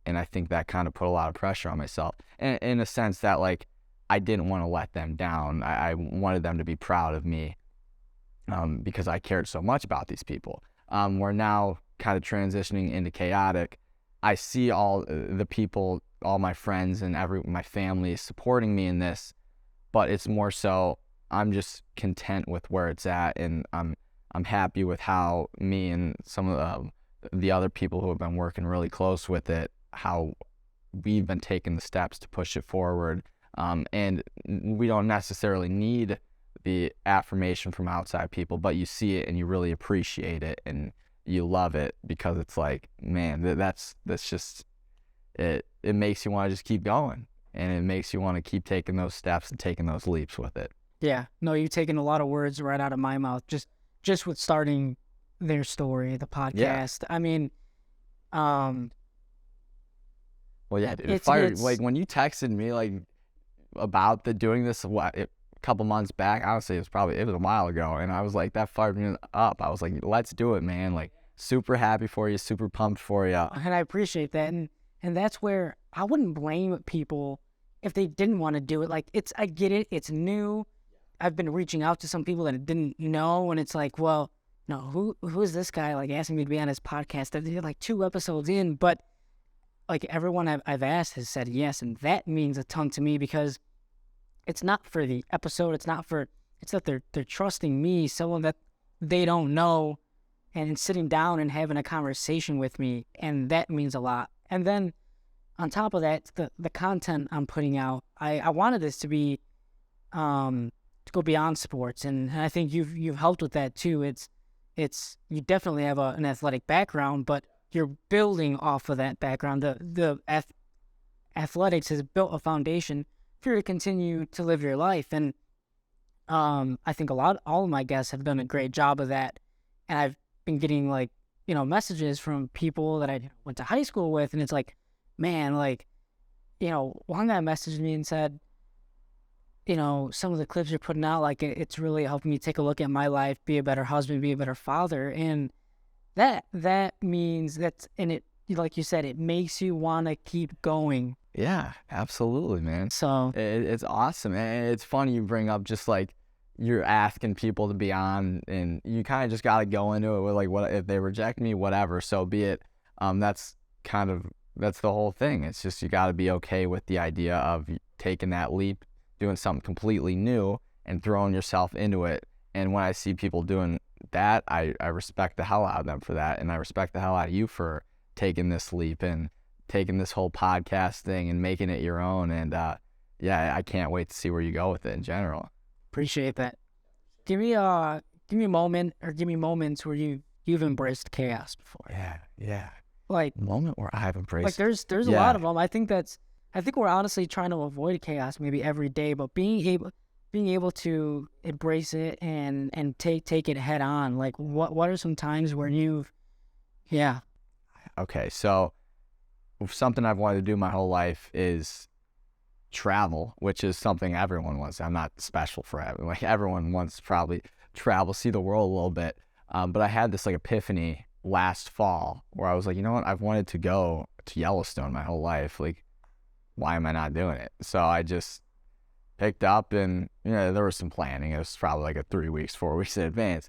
And I think that kind of put a lot of pressure on myself, and in a sense that, like, I didn't want to let them down. I wanted them to be proud of me, because I cared so much about these people. We're now kind of transitioning into Chaotic. I see all the people, all my friends and my family supporting me in this, but it's more so I'm just content with where it's at, and I'm happy with how me and some of the other people who have been working really close with it, how we've been taking the steps to push it forward. And we don't necessarily need the affirmation from outside people, but you see it and you really appreciate it and you love it, because it's like, man, that's just it. It makes you want to just keep going, and it makes you want to keep taking those steps and taking those leaps with it. Yeah, no, you've taken a lot of words right out of my mouth just with starting their story, the podcast. Yeah. I mean, well, yeah, dude, it fired. Like, when you texted me like about doing this a couple months back, honestly, it was a while ago, and I was like, that fired me up. I was like, let's do it, man. Like, super happy for you, super pumped for you. And I appreciate that, and that's where I wouldn't blame people if they didn't want to do it. Like, I get it, it's new. I've been reaching out to some people that I didn't know, and it's like, well, no, who is this guy, like, asking me to be on his podcast? They're like 2 episodes in, but like, everyone I've asked has said yes, and that means a ton to me, because it's not for the episode. It's that they're trusting me, someone that they don't know, and sitting down and having a conversation with me, and that means a lot. And then on top of that, the content I'm putting out, I wanted this to be to go beyond sports, and I think you've helped with that too. It's you definitely have an athletic background, but you're building off of that background. Athletics has built a foundation for you to continue to live your life, and I think all of my guests have done a great job of that, and I've been getting like messages from people that I went to high school with, and it's like, man, like one guy messaged me and said, some of the clips you're putting out, like it's really helping me take a look at my life, be a better husband, be a better father, and that means and it, like you said, it makes you want to keep going. Yeah, absolutely, man. So it's awesome, and it's funny you bring up just like you're asking people to be on, and you kind of just got to go into it with like, what if they reject me, whatever, so be it. That's the whole thing. It's just you got to be okay with the idea of taking that leap, doing something completely new, and throwing yourself into it. And when I see people doing that, I respect the hell out of them for that, and I respect the hell out of you for taking this leap and taking this whole podcast thing and making it your own. And yeah, I can't wait to see where you go with it in general. Appreciate that. Give me a moment, or give me moments where you've embraced chaos before. Yeah. Like moment where I've embraced. Like there's a lot of them. I think we're honestly trying to avoid chaos maybe every day, but being able to embrace it and take it head on. Like what are some times where yeah. Okay, so something I've wanted to do my whole life is travel, which is something everyone wants. I'm not special for it. Like everyone wants to probably travel, see the world a little bit. But I had this like epiphany last fall where I was like, you know what? I've wanted to go to Yellowstone my whole life. Like, why am I not doing it? So I just picked up, and there was some planning. It was probably like a 3 weeks, 4 weeks in advance.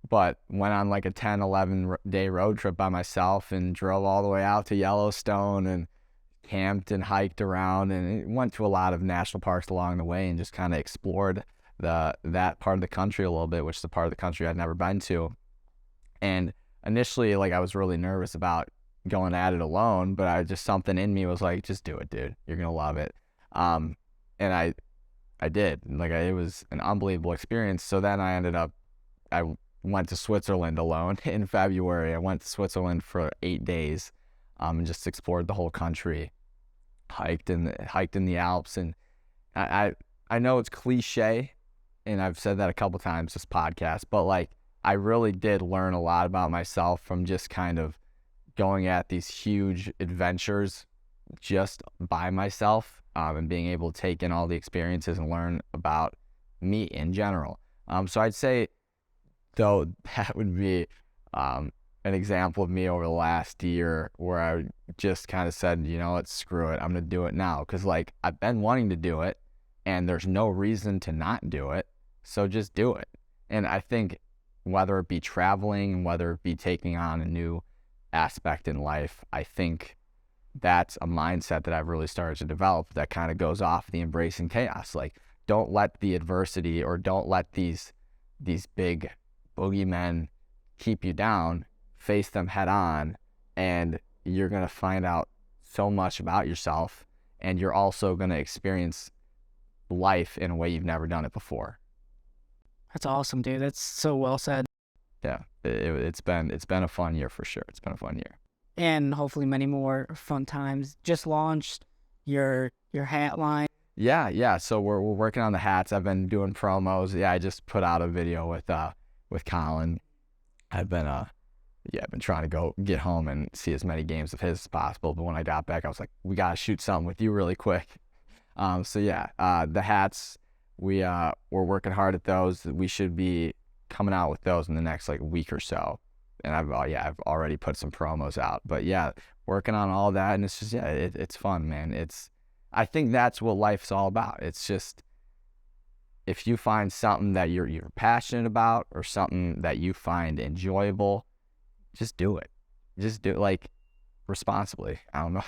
But went on like a 10, 11 day road trip by myself and drove all the way out to Yellowstone and camped and hiked around, and went to a lot of national parks along the way and just kind of explored that part of the country a little bit, which is the part of the country I'd never been to. And initially, like, I was really nervous about going at it alone, but something in me was like, just do it, dude. You're going to love it. And I did. Like, it was an unbelievable experience. So then I went to Switzerland alone in February. I went to Switzerland for 8 days, and just explored the whole country, hiked in the Alps. And I know it's cliche, and I've said that a couple times this podcast, but like, I really did learn a lot about myself from just kind of going at these huge adventures just by myself, and being able to take in all the experiences and learn about me in general. So I'd say, though, that would be an example of me over the last year where I just kind of said, what, screw it, I'm going to do it now. Because, like, I've been wanting to do it, and there's no reason to not do it, so just do it. And I think whether it be traveling, whether it be taking on a new aspect in life, I think that's a mindset that I've really started to develop that kind of goes off the embracing chaos. Like, don't let the adversity, or don't let these big boogeymen keep you down. Face them head on, and you're going to find out so much about yourself, and you're also going to experience life in a way you've never done it before. That's awesome, dude. That's so well said. Yeah, it's been a fun year for sure. It's been a fun year. And hopefully many more fun times. Just launched your hat line. Yeah. So we're working on the hats. I've been doing promos. Yeah, I just put out a video with Colin. I've been trying to go get home and see as many games of his as possible. But when I got back, I was like, we gotta shoot something with you really quick. So yeah, the hats, we're working hard at those. We should be coming out with those in the next like week or so. And I've already put some promos out. But yeah, working on all that, and it's just it's fun, man. I think that's what life's all about. It's just, if you find something that you're passionate about, or something that you find enjoyable, just do it. Just do it, like, responsibly. I don't know.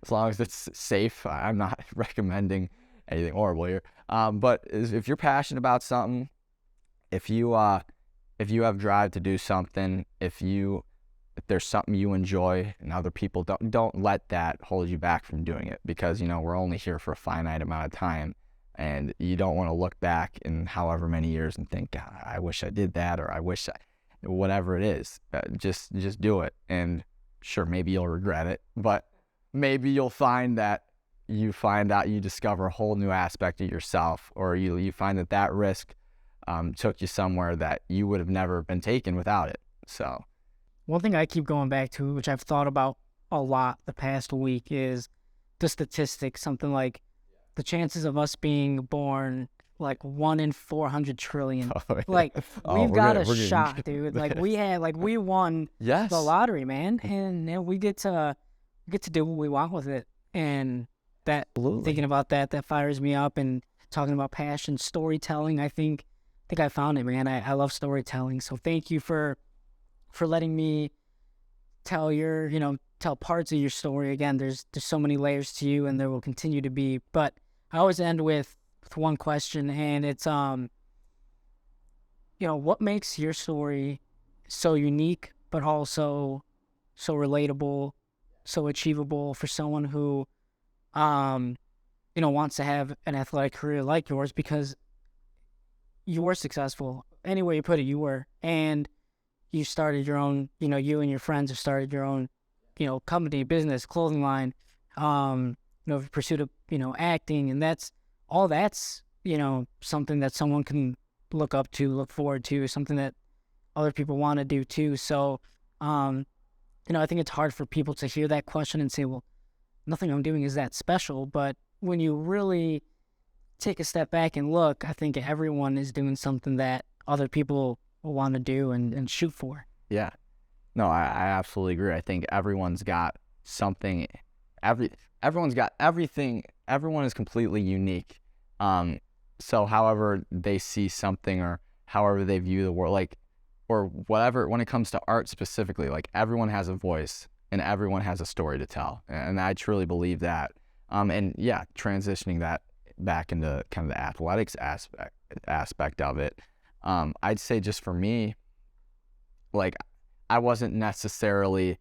As long as it's safe. I'm not recommending anything horrible here. But if you're passionate about something, if you have drive to do something, if there's something you enjoy and other people don't let that hold you back from doing it, because we're only here for a finite amount of time, and you don't want to look back in however many years and think, God, I wish I did that, or I wish whatever it is. Just do it, and sure, maybe you'll regret it, but maybe you'll find that you discover a whole new aspect of yourself, or you find that risk took you somewhere that you would have never been taken without it. So one thing I keep going back to, which I've thought about a lot the past week, is the statistics. Something like the chances of us being born, like 1 in 400 trillion. Like we've got a shot, dude. Like we won yes. the lottery, man, and we get to do what we want with it. And that Absolutely. Thinking about that fires me up. And talking about passion, storytelling, I think I found it, man. I love storytelling. So thank you for letting me tell parts of your story. Again, there's so many layers to you, and there will continue to be. But I always end with one question, and it's what makes your story so unique, but also so relatable, so achievable for someone who wants to have an athletic career like yours, because you were successful. Any way you put it, you were. And you started your own, you and your friends have started your own, company, business, clothing line, pursuit of, acting. And that's something that someone can look up to, look forward to, something that other people want to do too. So, I think it's hard for people to hear that question and say, well, nothing I'm doing is that special. But when you really take a step back and look, I think everyone is doing something that other people want to do and shoot for. Yeah. No, I absolutely agree. I think everyone's got something. Everyone's got everything. Everyone is completely unique. So however they see something, or however they view the world, or whatever, when it comes to art specifically, everyone has a voice and everyone has a story to tell. And I truly believe that. And yeah, transitioning that back into kind of the athletics aspect of it. I'd say just for me, I wasn't necessarily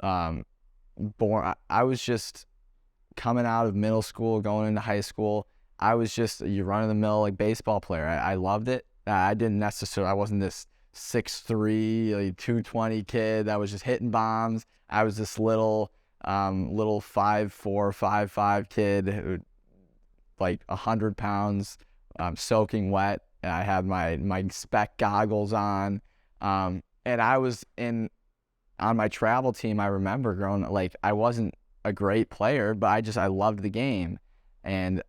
born. I was just coming out of middle school, going into high school. I was just your run-of-the-mill baseball player. I loved it. I wasn't this 6'3", 220 kid that was just hitting bombs. I was this little 5'4", 5'5" kid who 100 pounds, soaking wet. And I had my spec goggles on. And I was on my travel team. I remember growing, I wasn't a great player, but I loved the game. And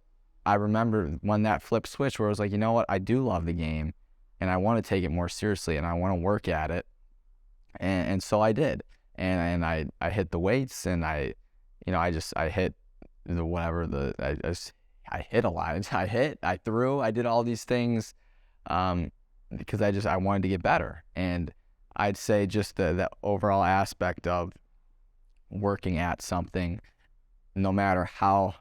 I remember when that flip switch where I was like, you know what, I do love the game, and I want to take it more seriously, and I want to work at it. And so I did. And I hit the weights, and I hit the whatever I hit a lot. I threw, I did all these things because I wanted to get better. And I'd say just the overall aspect of working at something, no matter how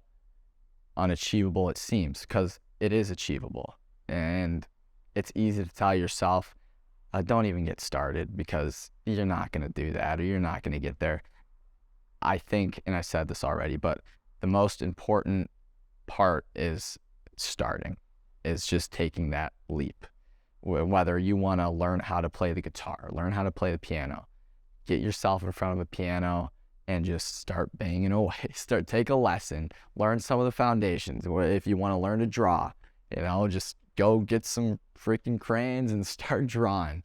unachievable it seems, because it is achievable. And it's easy to tell yourself, don't even get started, because you're not going to do that, or you're not going to get there. I think, and I said this already, but the most important part is starting, is just taking that leap. Whether you want to learn how to play the guitar, learn how to play the piano, get yourself in front of a piano and just start banging away. Take a lesson, learn some of the foundations. If you want to learn to draw, just go get some freaking crayons and start drawing.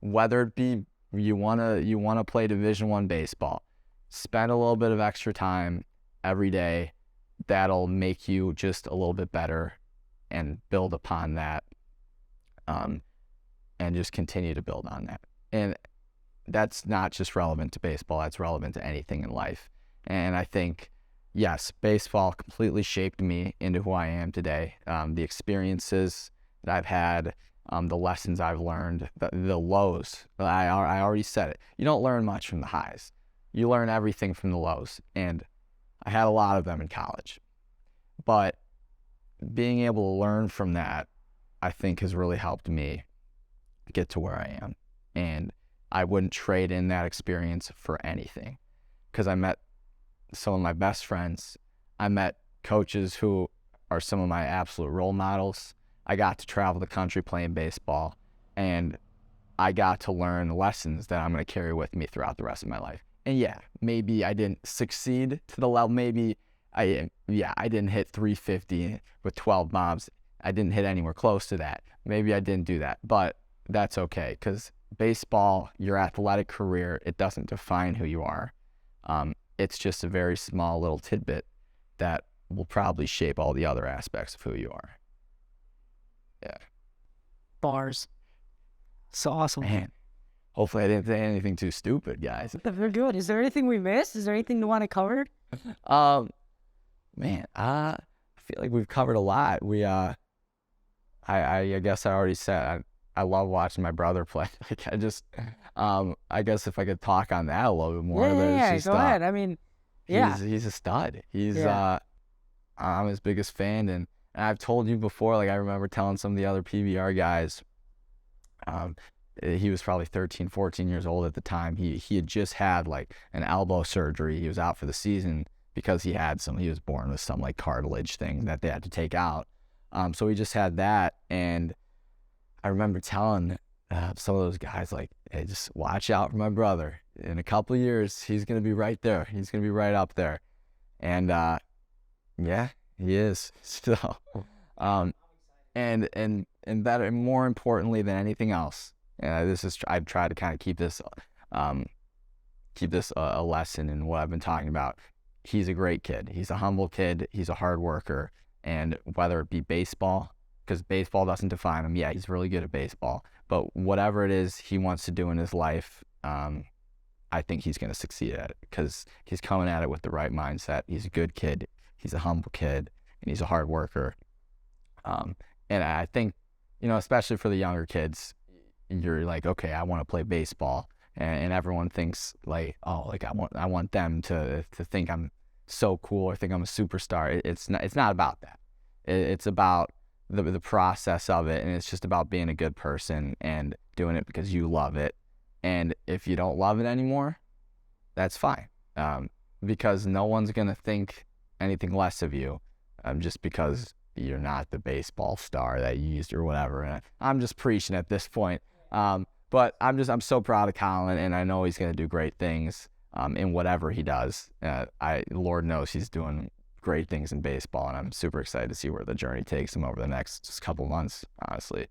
Whether it be you want to play Division I baseball, spend a little bit of extra time every day. That'll make you just a little bit better, and build upon that, and just continue to build on that. And that's not just relevant to baseball, that's relevant to anything in life. And I think, yes, baseball completely shaped me into who I am today. The experiences that I've had, the lessons I've learned, the lows. I already said it. You don't learn much from the highs. You learn everything from the lows. And I had a lot of them in college. But being able to learn from that, I think, has really helped me get to where I am. And I wouldn't trade in that experience for anything, because I met some of my best friends. I met coaches who are some of my absolute role models. I got to travel the country playing baseball, and I got to learn lessons that I'm going to carry with me throughout the rest of my life. And yeah, maybe I didn't succeed to the level. Maybe I didn't hit 350 with 12 bombs. I didn't hit anywhere close to that. Maybe I didn't do that, but that's okay, because baseball, your athletic career, it doesn't define who you are. It's just a very small little tidbit that will probably shape all the other aspects of who you are. Yeah. Bars. So awesome. Man, hopefully I didn't say anything too stupid, guys. They're good. Is there anything we missed? Is there anything you want to cover? Man, I feel like we've covered a lot. I guess I already said I love watching my brother play. Like I guess if I could talk on that a little bit more. Yeah, go ahead. I mean, yeah. He's a stud. I'm his biggest fan, and I've told you before, like I remember telling some of the other PBR guys, he was probably 13, 14 years old at the time. He had just had like an elbow surgery. He was out for the season because he was born with some like cartilage thing that they had to take out. So he just had that, and I remember telling some of those guys, like, hey, just watch out for my brother. In a couple of years, he's going to be right there. He's going to be right up there. And yeah, he is still. And better, and more importantly than anything else, I've tried to kind of keep this a lesson in what I've been talking about. He's a great kid. He's a humble kid. He's a hard worker. And whether it be baseball, because baseball doesn't define him. Yeah, he's really good at baseball. But whatever it is he wants to do in his life, I think he's going to succeed at it, because he's coming at it with the right mindset. He's a good kid. He's a humble kid, and he's a hard worker. And I think, especially for the younger kids, you're like, okay, I want to play baseball. And everyone thinks like, oh, like I want them to think I'm so cool or think I'm a superstar. It's not about that. It's about the process of it, and it's just about being a good person and doing it because you love it. And if you don't love it anymore, that's fine, because no one's gonna think anything less of you just because you're not the baseball star that you used or whatever. And I'm just preaching at this point, but I'm so proud of Colin, and I know he's gonna do great things in whatever he does. Lord knows he's doing great things in baseball, and I'm super excited to see where the journey takes him over the next just couple months, honestly.